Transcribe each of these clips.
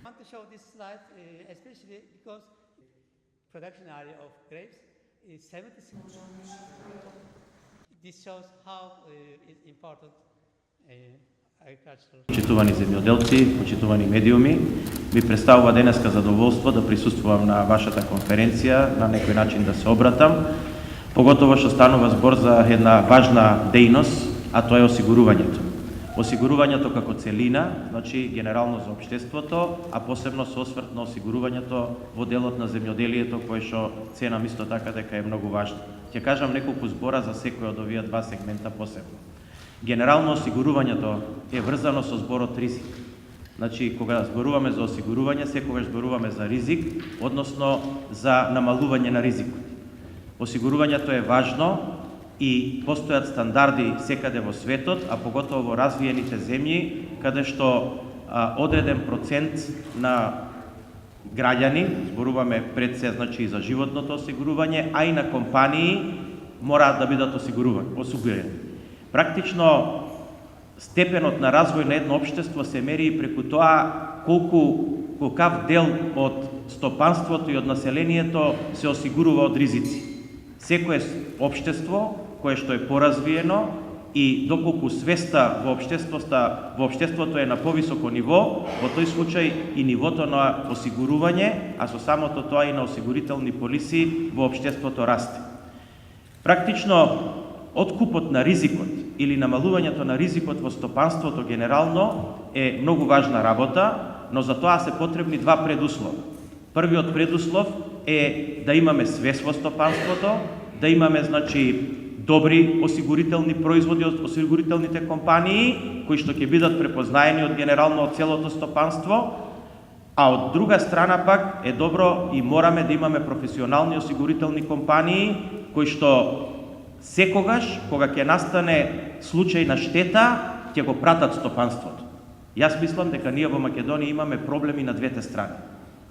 want to show this slide, especially because production area of grapes is 76. This shows how is important agricultural. Почитувани земјоделци, почитувани медиуми, ми представува денеска задоволство да присуствувам на вашата конференција, на некој начин да се обратам, поготово што станува збор за една важна дејност, а тоа е осигурувањето. Осигурувањето како целина, значи генерално за општеството, а посебно со осврт на осигурувањето во делот на земјоделието, кој што ценам исто така дека е многу важно. Ќе кажам неколку збора за секој од овие два сегмента посебно. Генерално осигурувањето е врзано со зборот ризик. Значи, кога зборуваме за осигурување, секогаш зборуваме за ризик, односно за намалување на ризикот. Осигурувањето е важно и постојат стандарди секаде во светот, а поготово во развиените земји, каде што одреден процент на граѓани, зборуваме пред се, значи и за животното осигурување, а и на компании мораат да бидат осигурени. Практично степенот на развој на едно општество се мери и преку тоа колкав дел од стопанството и од населението се осигурува од ризици. Секое општество кое што е поразвиено и доколку свеста во општеството е на повисоко ниво, во тој случај и нивото на осигурување, а со самото тоа и на осигурителни полиси во општеството расте. Практично откупот на ризикот или намалувањето на ризикот во стопанството генерално е многу важна работа, но за тоа се потребни два предуслови. Првиот предуслов е да имаме свест во стопанството, да имаме, значи, добри осигурителни производи од осигурителните компании, кои што ќе бидат препознаени од генерално од целото стопанство, а од друга страна пак е добро и мораме да имаме професионални осигурителни компании, кои што секогаш, кога ќе настане случај на штета, ќе го пратат стопанството. Јас мислам дека ние во Македонија имаме проблеми на двете страни.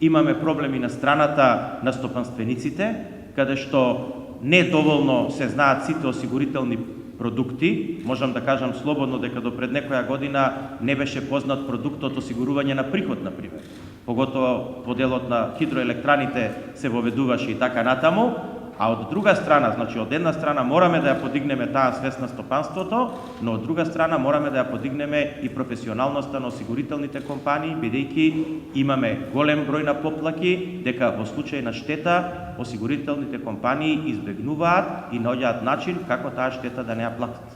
Имаме проблеми на страната на стопанствениците, каде што не доволно се знаат сите осигурителни продукти. Можам да кажам слободно дека до пред некоја година не беше познат продуктот осигурување на приход, например. Поготово во делот на хидроелектраните се воведуваше и така натаму. А од друга страна, значи од една страна мораме да ја подигнеме таа свест на стопанството, но од друга страна мораме да ја подигнеме и професионалноста на осигурителните компании, бидејќи имаме голем број на поплаки, дека во случај на штета осигурителните компании избегнуваат и наоѓаат начин како таа штета да не ја платат.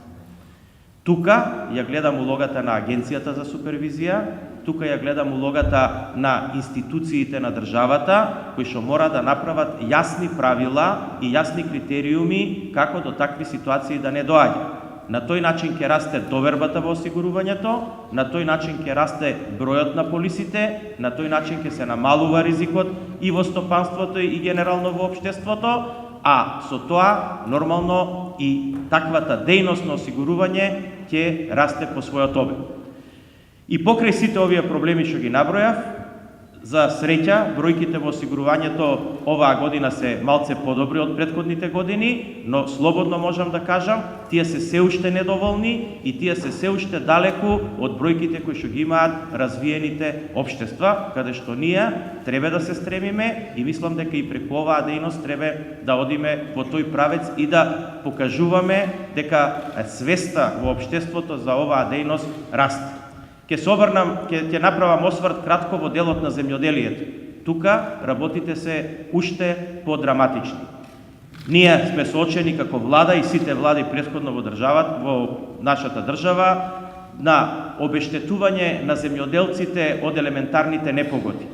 Тука ја гледам улогата на Агенцијата за супервизија, тука ја гледам улогата на институциите на државата, кои што мора да направат јасни правила и јасни критериуми како до такви ситуации да не доаѓа. На тој начин ќе расте довербата во осигурувањето, на тој начин ќе расте бројот на полисите, на тој начин ќе се намалува ризикот и во стопанството и генерално во општеството, а со тоа нормално и таквата дејност на осигурување ќе расте по својот обем. И покрај сите овие проблеми што ги набројав, за среќа бројките во осигурувањето оваа година се малце подобри од претходните години, но слободно можам да кажам, тие се уште недоволни и тие се уште далеку од бројките кои што ги имаат развиените општества, каде што ние треба да се стремиме и мислам дека и преку оваа дејност треба да одиме во тој правец и да покажуваме дека свеста во општеството за оваа дејност расте. Ќе направам осврт кратко во делот на земјоделието. Тука работите се уште подраматични. Ние сме соочени како влада и сите влади претходно во нашата држава на обештетување на земјоделците од елементарните непогоди.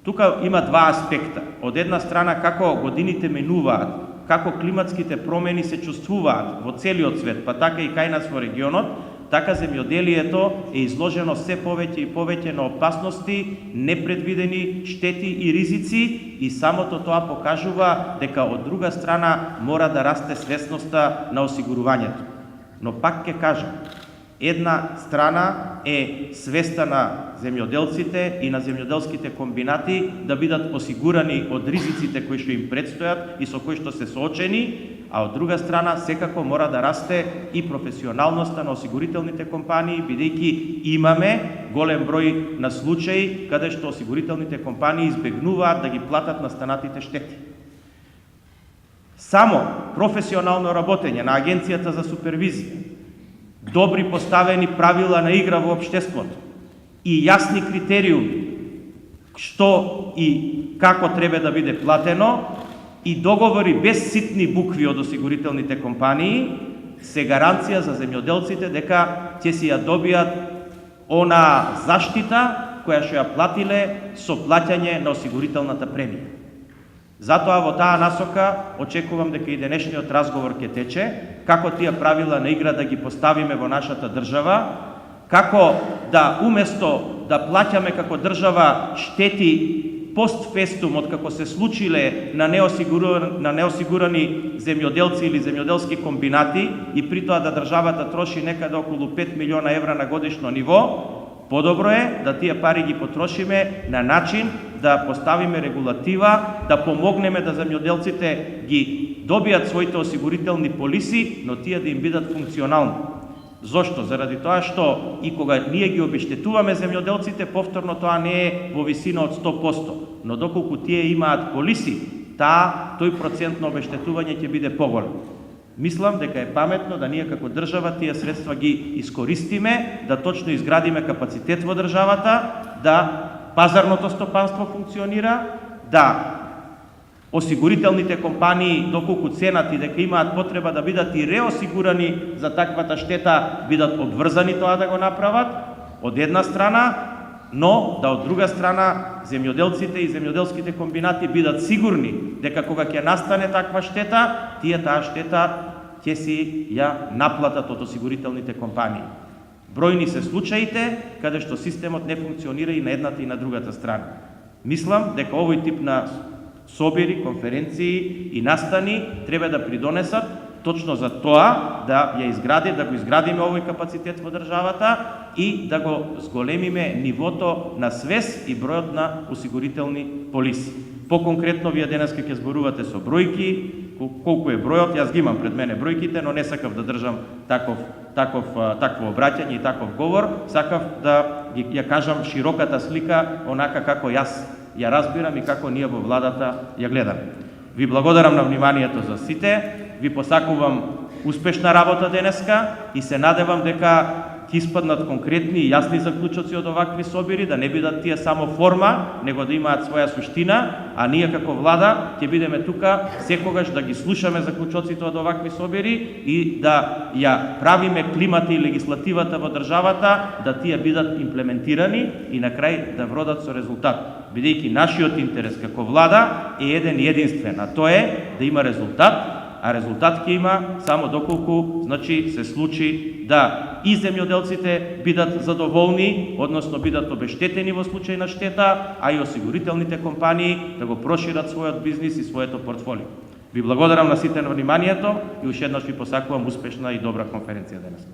Тука има два аспекта. Од една страна како годините минуваат, како климатските промени се чувствуваат во целиот свет, па така и кај нас во регионот, така земјоделието е изложено се повеќе и повеќе на опасности, непредвидени штети и ризици и самото тоа покажува дека од друга страна мора да расте свесноста на осигурувањето. Но пак ќе кажам, една страна е свеста на земјоделците и на земјоделските комбинати да бидат осигурани од ризиците кои што им предстојат и со кои што се соочени, а од друга страна секако мора да расте и професионалноста на осигурителните компании, бидејќи имаме голем број на случаи каде што осигурителните компании избегнуваат да ги платат настанатите штети. Само професионално работење на Агенцијата за супервизија, добри поставени правила на игра во општеството и јасни критериуми што и како треба да биде платено и договори без ситни букви од осигурителните компании се гаранција за земјоделците дека ќе си ја добијат она заштита која што ја платиле со плаќање на осигурителната премија. Затоа во таа насока очекувам дека и денешниот разговор ќе тече, како тие правила на игра да ги поставиме во нашата држава, како да уместо да плаќаме како држава штети постфестум од како се случиле на неосигурани земјоделци или земјоделски комбинати и при тоа да државата троши некаде околу 5 милиона евра на годишно ниво, подобро е да тие пари ги потрошиме на начин да поставиме регулатива, да помогнеме да земјоделците ги добијат своите осигурителни полиси, но тие да им бидат функционални. Зошто? Заради тоа што и кога ние ги обештетуваме земјоделците, повторно тоа не е во висина од 100%, но доколку тие имаат полиси, тој процент на обештетување ќе биде поголем. Мислам дека е паметно да ние како држава тие средства ги искористиме, да точно изградиме капацитет во државата, да пазарното стопанство функционира, да осигурителните компании, доколку ценат и дека имаат потреба да бидат и реосигурани за таквата штета, бидат обврзани тоа да го направат, од една страна, но да од друга страна земјоделците и земјоделските комбинати бидат сигурни дека кога ќе настане таква штета, тие таа штета ќе си ја наплатат од осигурителните компании. Бројни се случаите каде што системот не функционира и на едната и на другата страна. Мислам дека овој тип на собери, конференции и настани треба да придонесат точно за тоа да го изградиме овој капацитет во државата и да го зголемиме нивото на свест и бројот на осигурителни полиси. По-конкретно, вие денеска ќе зборувате со бројки, колку е бројот, јас ги имам пред мене бројките, но не сакав да држам такво обраќање и таков говор, сакав да ја кажам широката слика, онака како јас ја разбирам и како ние во владата ја гледаме. Ви благодарам на вниманието за сите, ви посакувам успешна работа денеска и се надевам дека ќе испаднат конкретни и јасни заклучоци од овакви собири, да не бидат тие само форма, него да имаат своја суштина, а ние како влада ќе бидеме тука секогаш да ги слушаме заклучоците од овакви собири и да ја правиме климата и легислативата во државата, да тие бидат имплементирани и на крај да вродат со резултат. Бидејќи нашиот интерес како влада е еден и единствен, а тоа е да има резултат, а резултат ќе има само доколку се случи да и земјоделците бидат задоволни, односно бидат обештетени во случај на штета, а и осигурителните компании да го прошират својот бизнис и своето портфолио. Ви благодарам на сите на вниманието и уште еднаш ви посакувам успешна и добра конференција денес.